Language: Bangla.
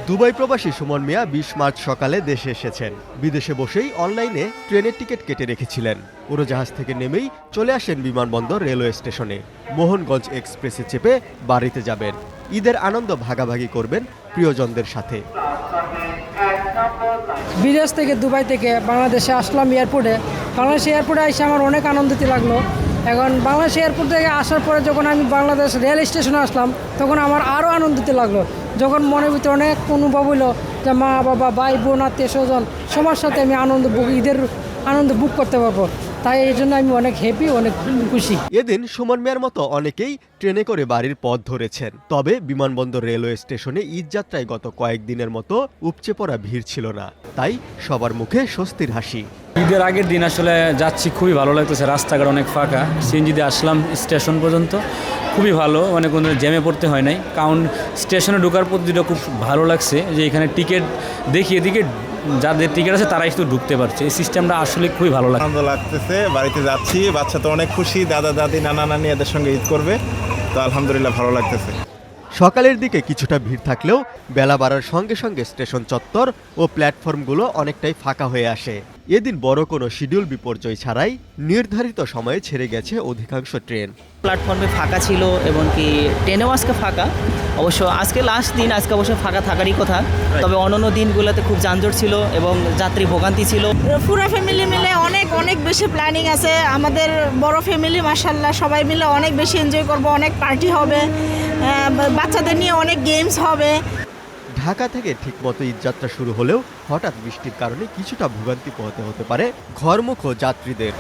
দুবাই প্রবাসী সুমন মিয়া ২০ মার্চ সকালে দেশে এসেছেন। বিদেশে বসেই অনলাইনে ট্রেনের টিকিট কেটে রেখেছিলেন। উড়োজাহাজ থেকে নেমেই চলে আসেন বিমানবন্দর রেলওয়ে স্টেশনে। মোহনগঞ্জ এক্সপ্রেসে চেপে বাড়িতে যাবেন। ঈদের আনন্দ ভাগাভাগি করবেন প্রিয়জনদের সাথে। বিদেশ থেকে দুবাই থেকে বাংলাদেশে আসলাম এয়ারপোর্টে। বাংলাদেশ এয়ারপোর্টে এসে আমার অনেক আনন্দিত লাগলো। এখন বাংলাদেশ এয়ারপোর্ট থেকে আসার পরে যখন আমি বাংলাদেশ রেল স্টেশনে আসলাম তখন আমার আরও আনন্দিত লাগলো। যখন মনের ভিতরে অনেক অনুভব হইলো যে মা বাবা ভাই বোন আত্মীয় স্বজন সবার সাথে আমি ঈদের আনন্দ বুক করতে পারবো। তাই এই জন্য আমি অনেক হ্যাপি, অনেক খুশি। এদিন সুমন মিয়ার মতো অনেকেই ট্রেনে করে বাড়ির পথ ধরেছেন। তবে বিমানবন্দর রেলওয়ে স্টেশনে ঈদযাত্রায় গত কয়েকদিনের মতো উপচে পড়া ভিড় ছিল না। তাই সবার মুখে স্বস্তির হাসি। ঈদের আগের দিন আসলে যাচ্ছি, খুবই ভালো লাগতেছে। রাস্তাঘাট অনেক ফাঁকা। সিএনজিতে আসলাম স্টেশন পর্যন্ত, খুবই ভালো, মানে কোনো জ্যামে পড়তে হয় নাই। কারণ স্টেশনে ঢোকার পদ্ধতিটা খুব ভালো লাগছে, যে এখানে টিকিট দেখিয়ে দিকে যাদের টিকিট আছে তারাই শুধু ঢুকতে পারছে। এই সিস্টেমটা আসলে খুবই ভালো লাগছে। আনন্দ লাগতেছে, বাড়িতে যাচ্ছি, বাচ্চা তো অনেক খুশি, দাদা দাদি নানা নানি এদের সঙ্গে ঈদ করবে, তো আলহামদুলিল্লাহ ভালো লাগতেছে। সকালের দিকে কিছুটা ভিড় থাকলেও বেলা বাড়ার সঙ্গে সঙ্গে স্টেশন চত্বর ও প্ল্যাটফর্মগুলো অনেকটাই ফাঁকা হয়ে আসে। এদিন বড় কোনো শিডিউল বিপর্যয় ছাড়াই নির্ধারিত সময়ে ছেড়ে গেছে অধিকাংশ ট্রেন। প্ল্যাটফর্মে ফাঁকা ছিল এবং কি ট্রেনেও আজকে ফাঁকা। অবশ্য আজকে লাস্ট দিন, আজকে অবশ্য ফাঁকা থাকারই কথা। তবে অন্যান্য দিনগুলোতে খুব যানজট ছিল এবং যাত্রী ভোগান্তি ছিল। পুরো ফ্যামিলি মিলে অনেক বেশি প্ল্যানিং আছে আমাদের। বড় ফ্যামিলি, মাশাআল্লাহ, সবাই মিলে অনেক বেশি এনজয় করব। অনেক পার্টি হবে, বাচ্চাদের নিয়ে অনেক গেমস হবে। ঢাকা থেকে ঠিকমতো ঈদযাত্রা শুরু হলেও হঠাৎ বৃষ্টির কারণে কিছুটা ভোগান্তি পোহাতে হতে পারে ঘরমুখো যাত্রীদের।